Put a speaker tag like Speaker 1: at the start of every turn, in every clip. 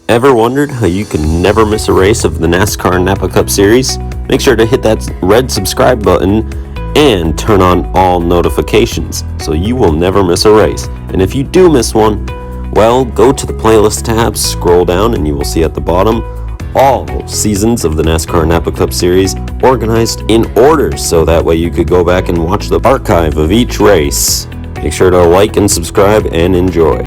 Speaker 1: Ever wondered how you can never miss a race of the NASCAR Napa Cup Series? Make sure to hit that red subscribe button and turn on all notifications so you will never miss a race. And if you do miss one, well, go to the playlist tab, scroll down, and you will see at the bottom all seasons of the NASCAR Napa Cup Series organized in order, so that way you could go back and watch the archive of each race. Make sure to like and subscribe and enjoy.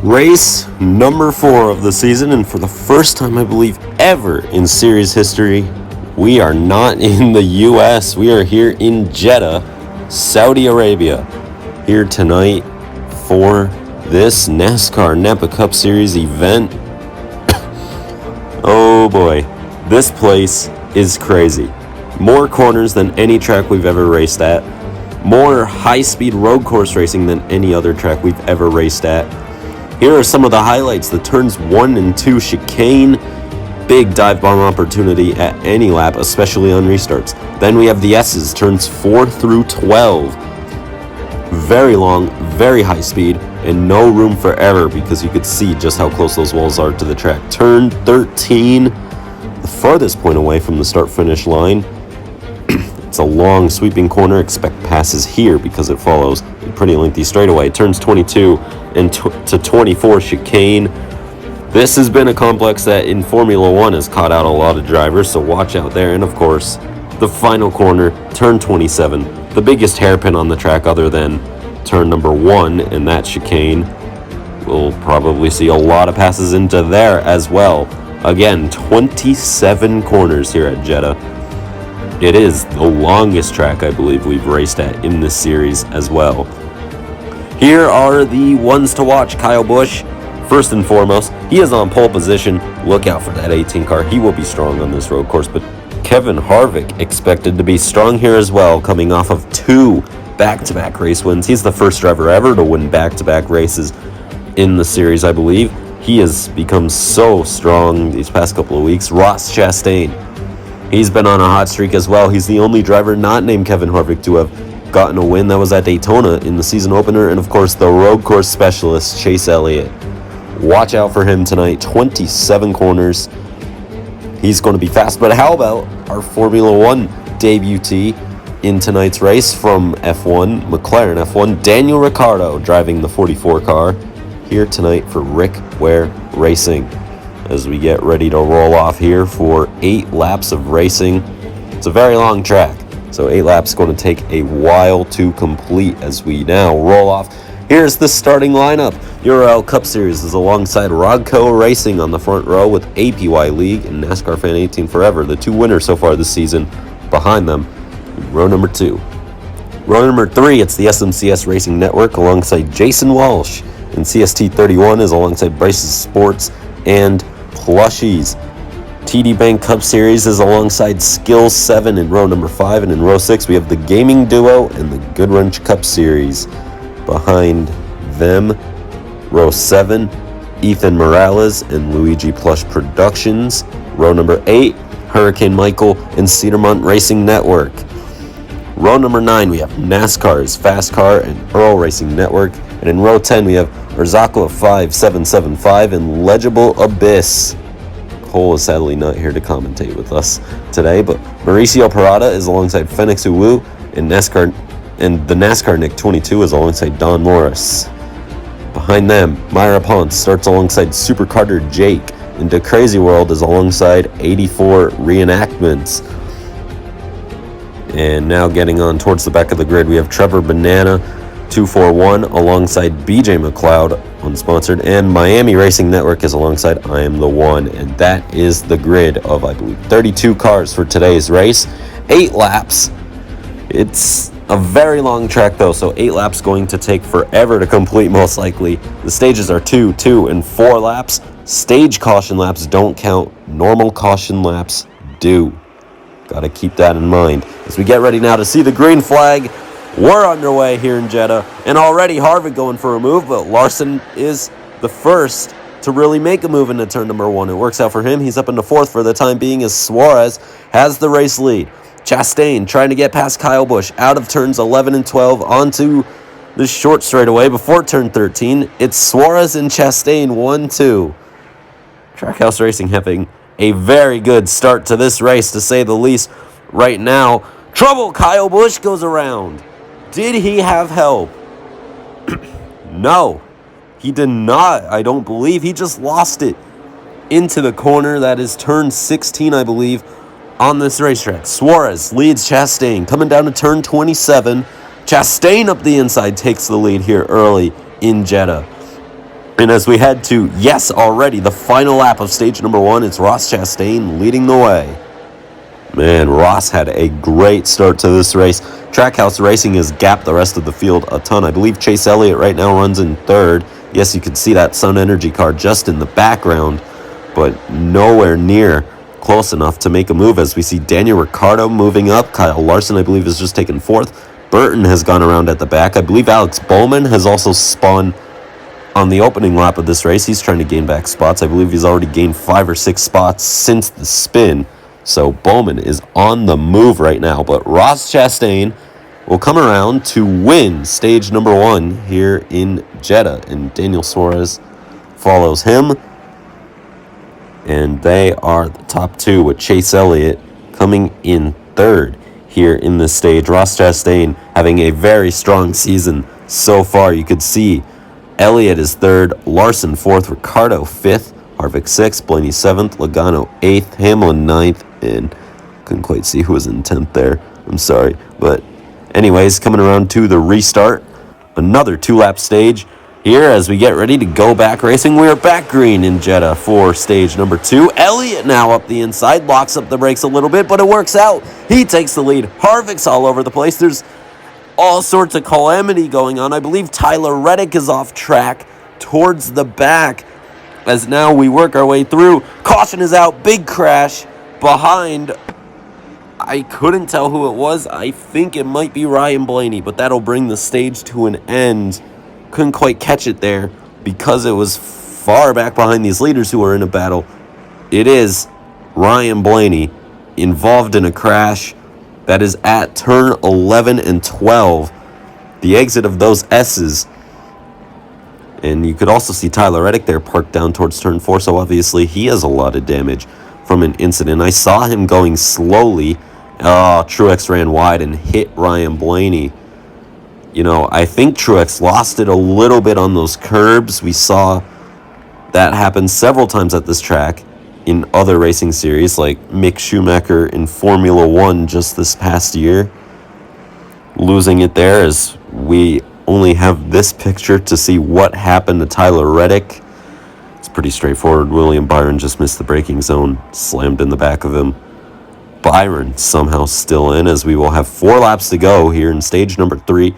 Speaker 1: Race number 4 of the season, and for the first time I believe ever in series history, we are not in the US. We are here in Jeddah, Saudi Arabia, here tonight for this NASCAR Napa Cup Series event. Oh boy, this place is crazy. More corners than any track we've ever raced at. More high-speed road course racing than any other track we've ever raced at. Here are some of the highlights. The turns 1 and 2 chicane, big dive bomb opportunity at any lap, especially on restarts. Then we have the S's, turns 4 through 12. Very long, very high speed, and no room for error because you could see just how close those walls are to the track. Turn 13, the farthest point away from the start-finish line. It's a long sweeping corner. Expect passes here because it follows a pretty lengthy straightaway. Turns 22 and to 24 chicane. This has been a complex that in Formula 1 has caught out a lot of drivers, so watch out there. And of course, the final corner, turn 27, the biggest hairpin on the track other than turn number 1 and that chicane. We'll probably see a lot of passes into there as well. Again, 27 corners here at Jeddah. It is the longest track I believe we've raced at in this series as well. Here are the ones to watch. Kyle Busch, first and foremost, he is on pole position. Look out for that 18 car. He will be strong on this road course. But Kevin Harvick expected to be strong here as well, coming off of 2 back-to-back race wins. He's the first driver ever to win back-to-back races in the series, I believe. He has become so strong these past couple of weeks. Ross Chastain, he's been on a hot streak as well. He's the only driver not named Kevin Harvick to have gotten a win. That was at Daytona in the season opener. And of course, the road course specialist, Chase Elliott. Watch out for him tonight. 27 corners. He's going to be fast. But how about our Formula 1 debutee in tonight's race from F1, McLaren F1, Daniel Ricciardo driving the 44 car here tonight for Rick Ware Racing, as we get ready to roll off here for 8 laps of racing. It's a very long track, so 8 laps is going to take a while to complete as we now roll off. Here's the starting lineup. Euro Cup Series is alongside Rodco Racing on the front row with APY League and NASCAR Fan 18 Forever, the 2 winners so far this season. Behind them, row number 2. Row number 3, it's the SMCS Racing Network alongside Jason Walsh, and CST 31 is alongside Bryce's Sports and Plushies. TD Bank Cup Series is alongside Skills 7 in row number 5, and in row 6 we have the Gaming Duo and the Good Wrench Cup Series. Behind them, row 7, Ethan Morales and Luigi Plush Productions. Row number 8, Hurricane Michael and Cedarmont Racing Network. Row number 9, we have NASCAR's Fast Car and Earl Racing Network. And in row 10, we have Arzakla 5775 and Legible Abyss. Cole is sadly not here to commentate with us today, but Mauricio Parada is alongside Fenix Uwu, and the NASCAR Nick 22 is alongside Don Morris. Behind them, Myra Ponce starts alongside Super Carter Jake, and The Crazy World is alongside 84 Reenactments. And now getting on towards the back of the grid, we have Trevor Banana 241 alongside BJ McLeod, unsponsored, and Miami Racing Network is alongside I Am the One. And that is the grid of, I believe, 32 cars for today's race. 8 laps. It's A very long track though, so 8 laps going to take forever to complete most likely. The stages are 2, 2, and 4 laps. Stage caution laps don't count. Normal caution laps do. Gotta keep that in mind. As we get ready now to see the green flag, we're underway here in Jeddah. And already Harvick going for a move, but Larson is the first to really make a move into turn number 1. It works out for him. He's up into 4th for the time being as Suarez has the race lead. Chastain trying to get past Kyle Busch out of turns 11 and 12 onto the short straightaway before turn 13. It's Suarez and Chastain 1-2. Trackhouse Racing having a very good start to this race, to say the least. Right now, trouble. Kyle Busch goes around. Did he have help? No, he did not. I don't believe. He just lost it into the corner. That is turn 16, I believe, on this racetrack. Suarez leads Chastain coming down to turn 27. Chastain up the inside takes the lead here early in Jeddah. And as we head to, yes, already the final lap of stage number 1, it's Ross Chastain leading the way. Man, Ross had a great start to this race. Trackhouse Racing has gapped the rest of the field a ton. I believe Chase Elliott right now runs in 3rd. Yes, you can see that Sun Energy car just in the background, but nowhere near close enough to make a move, as we see Daniel Ricciardo moving up. Kyle Larson, I believe, is just taken 4th. Burton has gone around at the back. I believe Alex Bowman has also spun on the opening lap of this race. He's trying to gain back spots. I believe he's already gained 5 or 6 spots since the spin. So Bowman is on the move right now. But Ross Chastain will come around to win stage number 1 here in Jeddah. And Daniel Suarez follows him. And they are the top 2, with Chase Elliott coming in 3rd here in this stage. Ross Chastain having a very strong season so far. You could see Elliott is 3rd, Larson 4th, Ricciardo 5th, Harvick 6th, Blaney 7th, Logano 8th, Hamlin 9th, and couldn't quite see who was in 10th there. I'm sorry. But anyways, coming around to the restart. Another 2-lap stage here as we get ready to go back racing. We are back green in Jeddah for stage number 2. Elliott now up the inside, locks up the brakes a little bit, but it works out. He takes the lead. Harvick's all over the place. There's all sorts of calamity going on. I believe Tyler Reddick is off track towards the back as now we work our way through. Caution is out. Big crash behind. I couldn't tell who it was. I think it might be Ryan Blaney, but that'll bring the stage to an end. Couldn't quite catch it there because it was far back behind these leaders who are in a battle. It is Ryan Blaney involved in a crash that is at turn 11 and 12, the exit of those S's. And you could also see Tyler Reddick there parked down towards turn 4, so obviously he has a lot of damage from an incident. I saw him going slowly. Truex ran wide and hit Ryan Blaney. You know, I think Truex lost it a little bit on those curbs. We saw that happen several times at this track in other racing series, like Mick Schumacher in Formula 1 just this past year, losing it there, as we only have this picture to see what happened to Tyler Reddick. It's pretty straightforward. William Byron just missed the braking zone, slammed in the back of him. Byron somehow still in, as we will have 4 laps to go here in stage number 3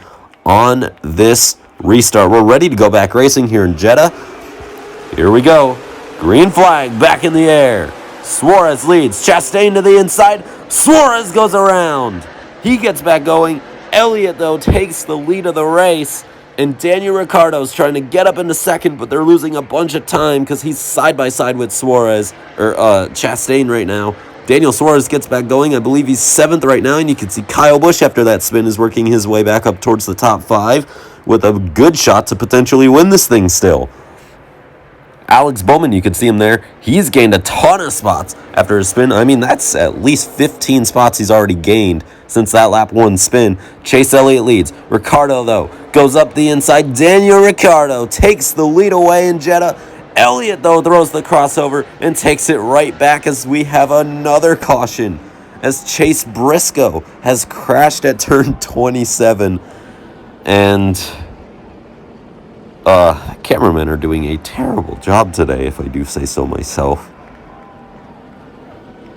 Speaker 1: on this restart. We're ready to go back racing here in Jeddah. Here we go. Green flag back in the air. Suarez leads. Chastain to the inside. Suarez goes around. He gets back going. Elliott, though, takes the lead of the race. And Daniel Ricciardo's trying to get up into 2nd, but they're losing a bunch of time because he's side by side with Chastain right now. Daniel Suarez gets back going. I believe he's 7th right now, and you can see Kyle Busch after that spin is working his way back up towards the top 5 with a good shot to potentially win this thing still. Alex Bowman, you can see him there. He's gained a ton of spots after his spin. I mean, that's at least 15 spots he's already gained since that lap 1 spin. Chase Elliott leads. Ricciardo, though, goes up the inside. Daniel Ricciardo takes the lead away in Jeddah. Elliott, though, throws the crossover and takes it right back as we have another caution, as Chase Briscoe has crashed at turn 27. And cameramen are doing a terrible job today, if I do say so myself.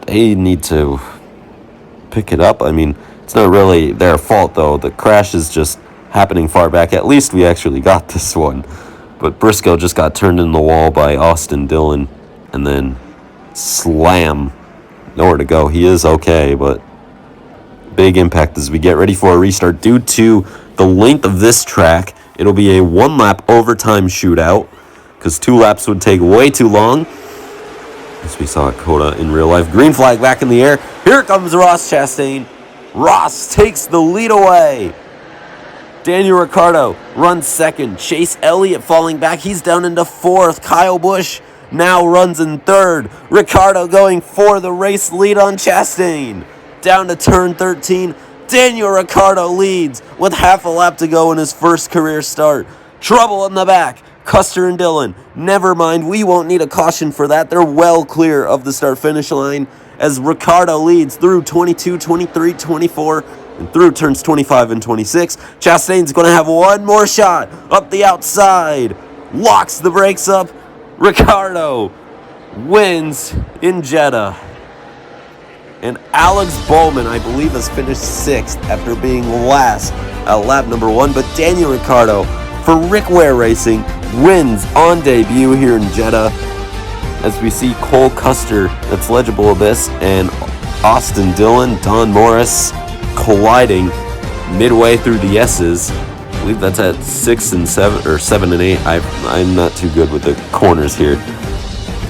Speaker 1: They need to pick it up. I mean, It's not really their fault, though. The crash is just happening far back. At least we actually got this one. But Briscoe just got turned in the wall by Austin Dillon. And then slam. Nowhere to go. He is okay, but big impact as we get ready for a restart. Due to the length of this track, it'll be a 1-lap overtime shootout, because 2 laps would take way too long. As we saw at Coda in real life. Green flag back in the air. Here comes Ross Chastain. Ross takes the lead away. Daniel Ricciardo runs second. Chase Elliott falling back. He's down into 4th. Kyle Busch now runs in 3rd. Ricciardo going for the race lead on Chastain. Down to turn 13. Daniel Ricciardo leads with half a lap to go in his first career start. Trouble in the back. Custer and Dillon. Never mind, we won't need a caution for that. They're well clear of the start-finish line as Ricciardo leads through 22, 23, 24, and through turns 25 and 26. Chastain's going to have one more shot up the outside. Locks the brakes up. Ricciardo wins in Jeddah. And Alex Bowman, I believe, has finished 6th after being last at lap number 1. But Daniel Ricciardo for Rick Ware Racing wins on debut here in Jeddah. As we see Cole Custer, that's legible Abyss, and Austin Dillon, Don Morris colliding midway through the S's. I believe that's at 6 and 7 or 7 and 8. I'm not too good with the corners here.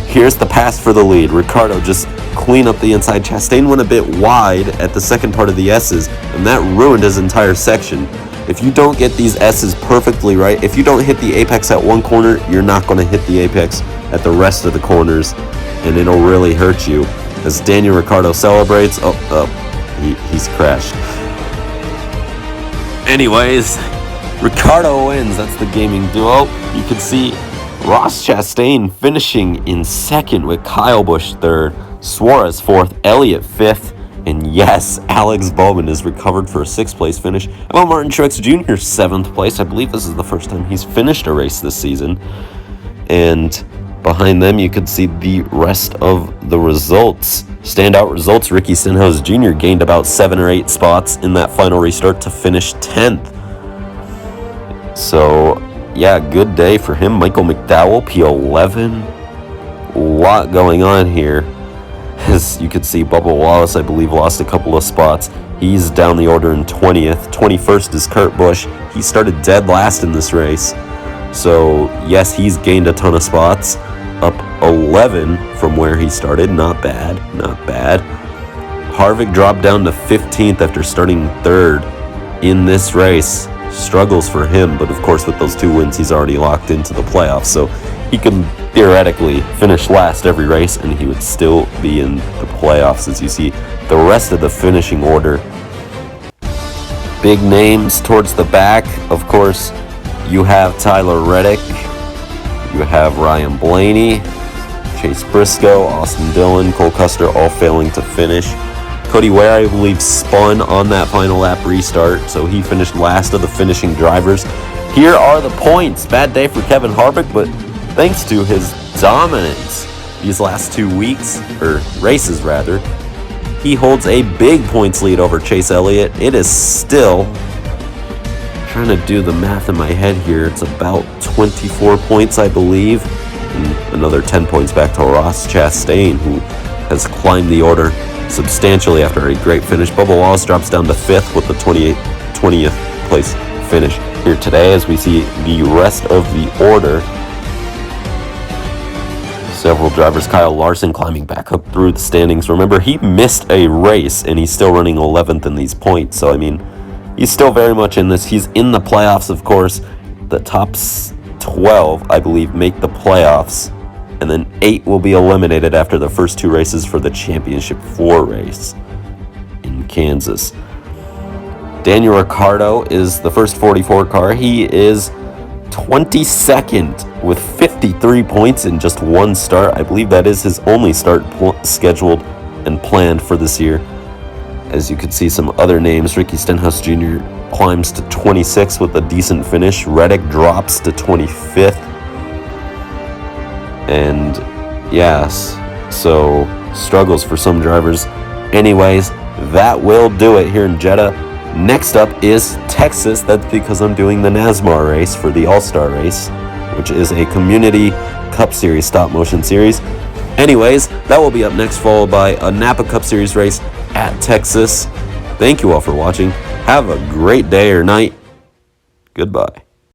Speaker 1: Here's the pass for the lead. Ricciardo just clean up the inside. Chastain went a bit wide at the second part of the S's, and that ruined his entire section. If you don't get these S's perfectly right, if you don't hit the apex at one corner, you're not going to hit the apex at the rest of the corners, and it'll really hurt you. As Daniel Ricciardo celebrates, he's crashed. Anyways, Ricciardo wins. That's the gaming duo. You can see Ross Chastain finishing in 2nd with Kyle Busch 3rd, Suarez 4th, Elliott 5th, and yes, Alex Bowman is recovered for a 6th place finish. Emma Martin Truex Jr. 7th place. I believe this is the first time he's finished a race this season. And behind them, you could see the rest of the results. Standout results, Ricky Stenhouse Jr. gained about 7 or 8 spots in that final restart to finish 10th. So, yeah, good day for him. Michael McDowell, P11. A lot going on here. As you can see, Bubba Wallace, I believe, lost a couple of spots. He's down the order in 20th. 21st is Kurt Busch. He started dead last in this race. So, yes, he's gained a ton of spots. Up 11 from where he started. Not bad. Not bad. Harvick dropped down to 15th after starting 3rd in this race. Struggles for him, but of course with those 2 wins, he's already locked into the playoffs. So he can theoretically finish last every race, and he would still be in the playoffs. As you see the rest of the finishing order. Big names towards the back. Of course, you have Tyler Reddick. You have Ryan Blaney, Chase Briscoe, Austin Dillon, Cole Custer, all failing to finish. Cody Ware, I believe, spun on that final lap restart, so he finished last of the finishing drivers. Here are the points. Bad day for Kevin Harvick, but thanks to his dominance these last 2 weeks, or races rather, he holds a big points lead over Chase Elliott. It is still, trying to do the math in my head here, it's about 24 points, I believe, and another 10 points back to Ross Chastain, who has climbed the order substantially after a great finish. Bubba Wallace drops down to 5th with the 20th place finish here today. As we see the rest of the order, several drivers. Kyle Larson climbing back up through the standings. Remember, he missed a race and he's still running 11th in these points, so I mean, he's still very much in this. He's in the playoffs, of course. The top 12, I believe, make the playoffs, and then 8 will be eliminated after the first 2 races for the Championship 4 race in Kansas. Daniel Ricciardo is the first 44 car. He is 22nd with 53 points in just 1 start. I believe that is his only start scheduled and planned for this year. As you can see, some other names. Ricky Stenhouse Jr. climbs to 26th with a decent finish. Reddick drops to 25th. And yes, so struggles for some drivers. Anyways, that will do it here in Jeddah. Next up is Texas. That's because I'm doing the NASCAR race for the All-Star race, which is a community Cup Series stop motion series. Anyways, that will be up next, followed by a Napa Cup Series race at Texas. Thank you all for watching. Have a great day or night. Goodbye.